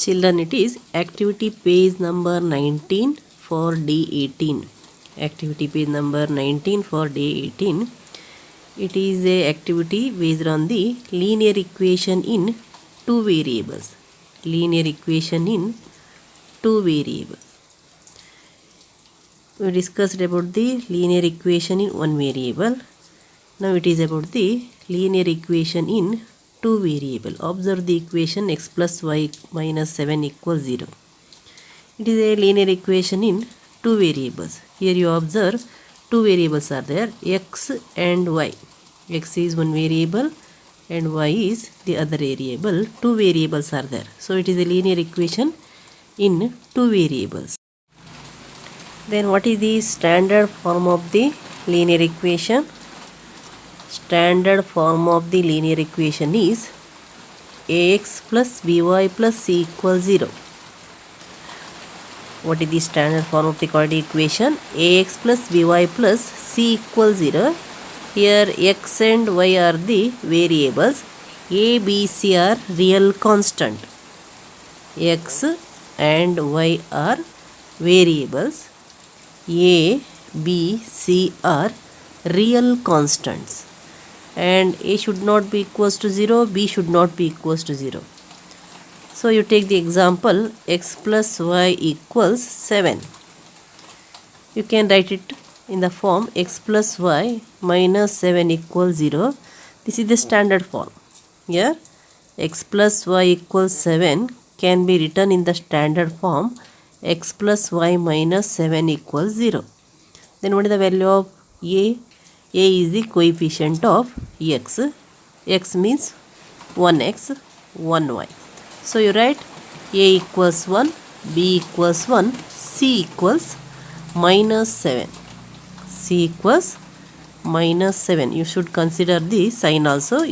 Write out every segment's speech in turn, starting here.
Children, it is activity page number 19 for day 18. Activity page number 19 for day 18. It is a activity based on the linear equation in two variables. Linear equation in two variables. We discussed about the linear equation in one variable. Now it is about the linear equation in two variable. Observe the equation x plus y minus 7 equals 0. It is a linear equation in two variables. Here you observe two variables are there, x and y. X is one variable and y is the other variable. Two variables are there. So it is a linear equation in two variables. Then what is the standard form of the linear equation? Standard form of the linear equation is ax plus by plus c equals 0. What is the standard form of the quadratic equation? Ax plus by plus c equals 0. Here x and y are the variables. A, B, C are real constant. X and y are variables. A, B, C are real constants. And A should not be equals to 0, B should not be equals to 0. So you take the example x plus y equals 7. You can write it in the form x plus y minus 7 equals 0. This is the standard form. Here x plus y equals 7 can be written in the standard form x plus y minus 7 equals 0. Then what is the value of A? A is the coefficient of x. X means 1x, 1y. So you write A equals 1, B equals 1, C equals minus 7. C equals minus 7. You should consider the sign also.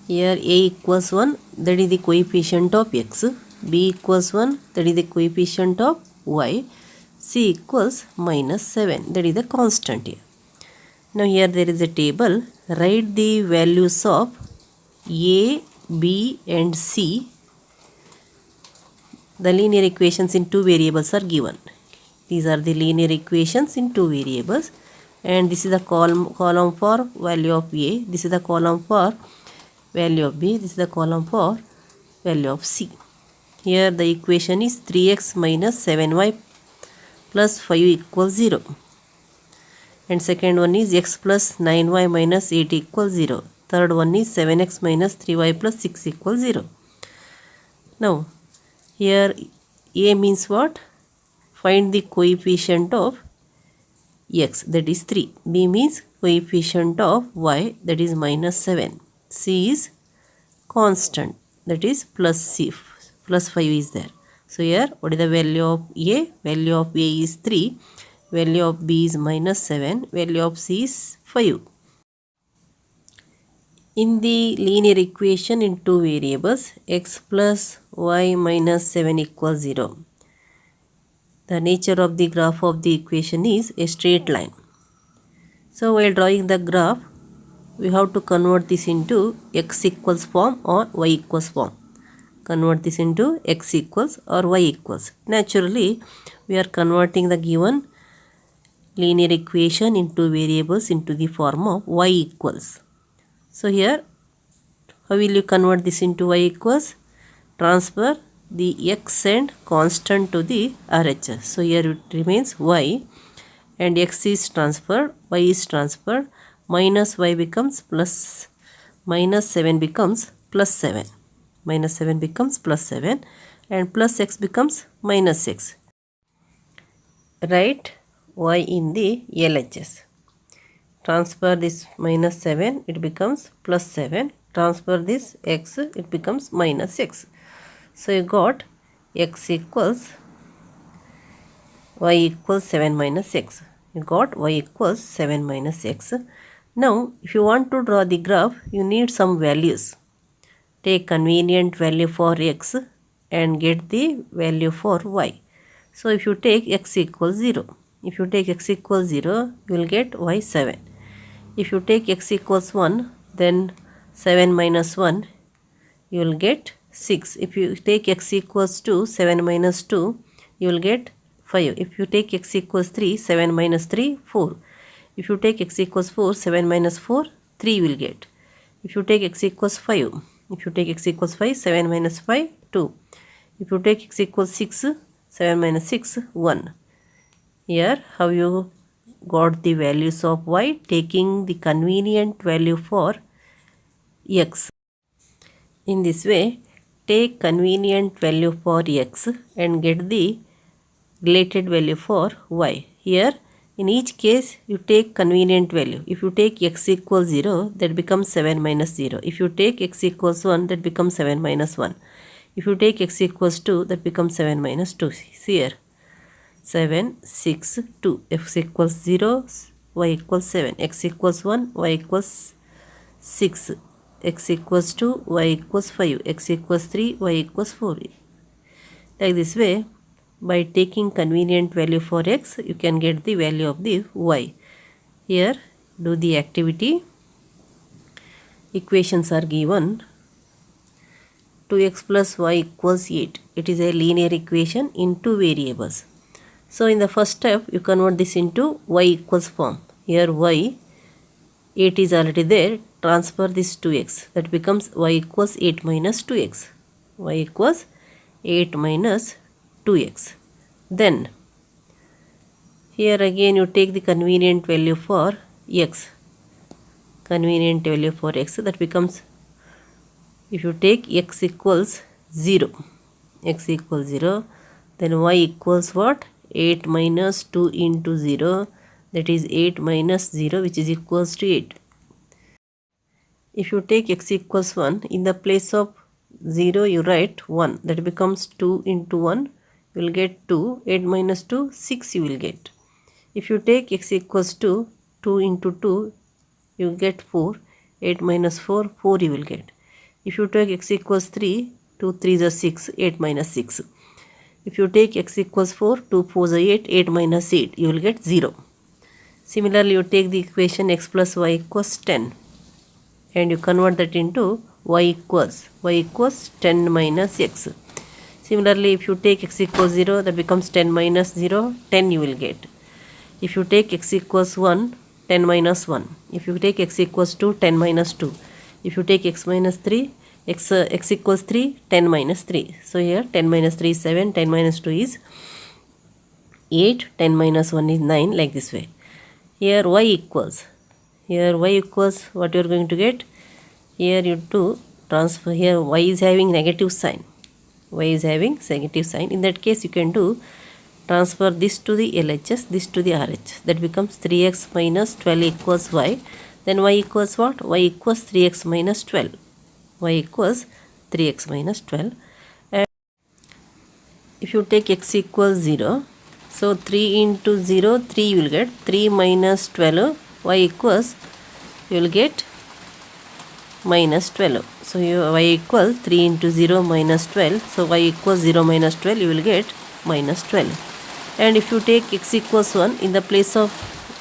Here A equals 1, that is the coefficient of x. B equals 1, that is the coefficient of y. C equals minus 7, that is the constant here. Now here there is a table. Write the values of A, B and C. The linear equations in two variables are given. These are the linear equations in two variables. And this is the column for value of A. This is the column for value of B. This is the column for value of C. Here the equation is 3x minus 7y plus 5 equals 0. And second one is x plus 9y minus 8 equals 0. Third one is 7x minus 3y plus 6 equals 0. Now, here A means what? Find the coefficient of x, that is 3. B means coefficient of y, that is minus 7. C is constant, that is plus 5 is there. So here what is the value of A? Value of A is 3. Value of B is minus 7. Value of C is 5. In the linear equation in two variables, x plus y minus 7 equals 0. The nature of the graph of the equation is a straight line. So while drawing the graph, we have to convert this into x equals form or y equals form. Convert this into x equals or y equals. Naturally, we are converting the given linear equation in two variables into the form of y equals. So here, how will you convert this into y equals? Transfer the x and constant to the RHS. So here it remains y and x is transferred, y is transferred, minus y becomes plus, minus 7 becomes plus 7. Minus 7 becomes plus 7 and plus x becomes minus x. Write y in the LHS. Transfer this minus 7, it becomes plus 7. Transfer this x, it becomes minus x. So you got x equals y equals 7 minus x. You got y equals 7 minus x. Now if you want to draw the graph, you need some values. Take convenient value for x and get the value for y. So if you take x equals 0, if you take x equals 0, you will get y 7. If you take x equals 1, then 7 minus 1, you will get 6. If you take x equals to 7 minus 2, you will get 5. If you take x equals 3, 7 minus 3, 4. If you take x equals 4, 7 minus 4, 3 you will get. If you take x equals 5, if you take x equals 5, 7 minus 5, 2. If you take x equals 6, 7 minus 6, 1. Here, how you got the values of y? Taking the convenient value for x. In this way, take convenient value for x and get the related value for y. Here, in each case, you take convenient value. If you take x equals 0, that becomes 7 minus 0. If you take x equals 1, that becomes 7 minus 1. If you take x equals 2, that becomes 7 minus 2. See here. 7, 6, 2. X equals 0, y equals 7. X equals 1, y equals 6. X equals 2, y equals 5. X equals 3, y equals 4. Like this way, by taking convenient value for x, you can get the value of the y. Here, do the activity. Equations are given. 2x plus y equals 8. It is a linear equation in two variables. So, in the first step, you convert this into y equals form. Here y, 8 is already there. Transfer this to x. That becomes y equals 8 minus 2x. Y equals 8 minus 2x. Then, here again you take the convenient value for x. Convenient value for x. That becomes, if you take x equals 0. X equals 0. Then y equals what? 8 minus 2 into 0. That is 8 minus 0, which is equals to 8. If you take x equals 1, in the place of 0 you write 1. That becomes 2 into 1. You will get 2. 8 minus 2, 6 you will get. If you take x equals 2, 2 into 2, you get 4. 8 minus 4, 4 you will get. If you take x equals 3, 2 3s are 6, 8 minus 6. If you take x equals 4, 2 4s are 8, 8 minus 8, you will get 0. Similarly, you take the equation x plus y equals 10 and you convert that into y equals 10 minus x. Similarly, if you take x equals 0, that becomes 10 minus 0, 10 you will get. If you take x equals 1, 10 minus 1. If you take x equals 2, 10 minus 2. If you take x minus 3, x equals 3, 10 minus 3. So here 10 minus 3 is 7, 10 minus 2 is 8, 10 minus 1 is 9, like this way. Here y equals what you are going to get. Here you do transfer. Here y is having negative sign. In that case, you can do transfer this to the LHS, this to the RH. That becomes 3x minus 12 equals y. Then y equals what? Y equals 3x minus 12. Y equals 3x minus 12. And if you take x equals 0, so 3 into 0, 3 you will get. 3 minus 12, y equals, you will get minus 12. So your y equals 3 into 0 minus 12. So y equals 0 minus 12, you will get minus 12. And if you take x equals 1, in the place of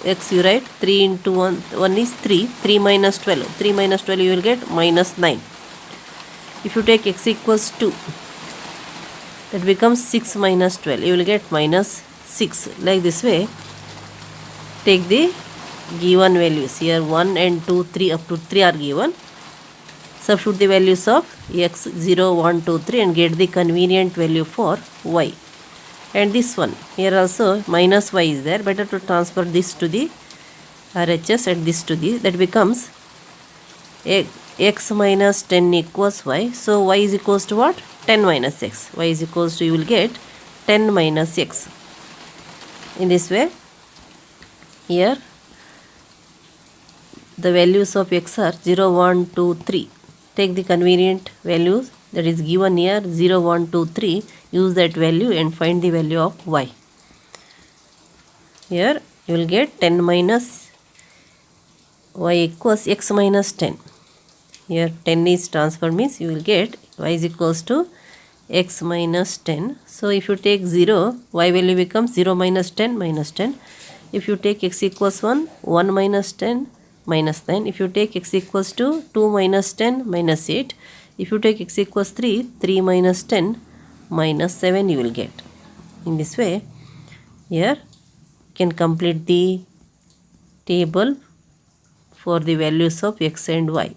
x you write 3 into 1 is 3. 3 minus 12. 3 minus 12 you will get minus 9. If you take x equals 2, that becomes 6 minus 12. You will get minus 6. Like this way, take the given values. Here 1 and 2, 3 up to 3 are given. Substitute the values of x 0, 1, 2, 3 and get the convenient value for y. And this one, here also minus y is there. Better to transfer this to the RHS and this to the, that becomes x minus 10 equals y. So y is equals to what? 10 minus x. Y is equals to, you will get 10 minus x. In this way, here the values of x are 0, 1, 2, 3. Take the convenient values that is given here 0, 1, 2, 3. Use that value and find the value of y. Here you will get 10 minus y equals x minus 10. Here 10 is transfer, means you will get y is equals to x minus 10. So if you take 0, y value becomes 0 minus 10 minus 10. If you take x equals 1, 1 minus 10 minus 9. If you take x equals to 2 minus 10 minus 8. If you take x equals 3, 3 minus 10 minus 7 you will get. In this way, here you can complete the table for the values of x and y.